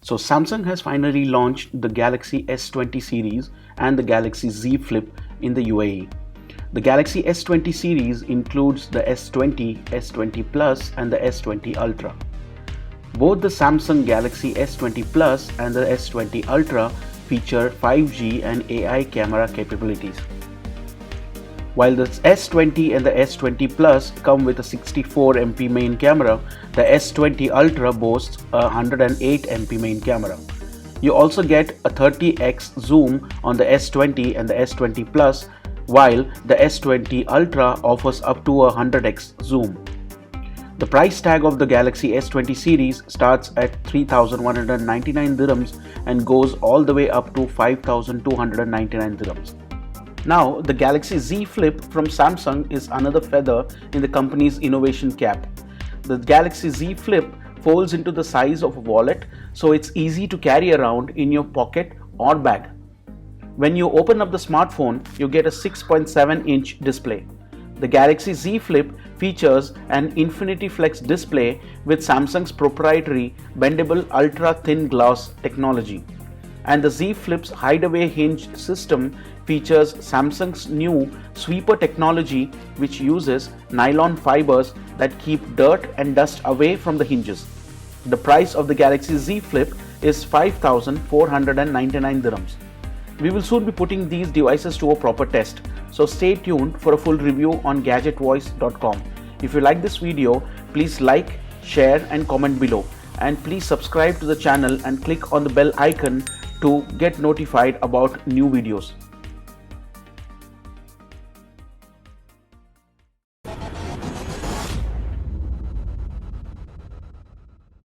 So Samsung has finally launched the Galaxy S20 series and the Galaxy Z Flip in the UAE. The Galaxy S20 series includes the S20, S20 Plus and the S20 Ultra. Both the Samsung Galaxy S20 Plus and the S20 Ultra feature 5G and AI camera capabilities. While the S20 and the S20 Plus come with a 64MP main camera, the S20 Ultra boasts a 108MP main camera. You also get a 30x zoom on the S20 and the S20 Plus, while the S20 Ultra offers up to a 100x zoom. The price tag of the Galaxy S20 series starts at 3,199 dirhams and goes all the way up to 5,299 dirhams. Now, the Galaxy Z Flip from Samsung is another feather in the company's innovation cap. The Galaxy Z Flip folds into the size of a wallet, so it's easy to carry around in your pocket or bag. When you open up the smartphone, you get a 6.7-inch display. The Galaxy Z Flip features an Infinity Flex display with Samsung's proprietary bendable ultra-thin glass technology. And the Z Flip's hideaway hinge system features Samsung's new sweeper technology, which uses nylon fibers that keep dirt and dust away from the hinges. The price of the Galaxy Z Flip is 5,499 dirhams. We will soon be putting these devices to a proper test, so stay tuned for a full review on gadgetvoice.com. If you like this video, please like, share and comment below, and please subscribe to the channel and click on the bell icon to get notified about new videos.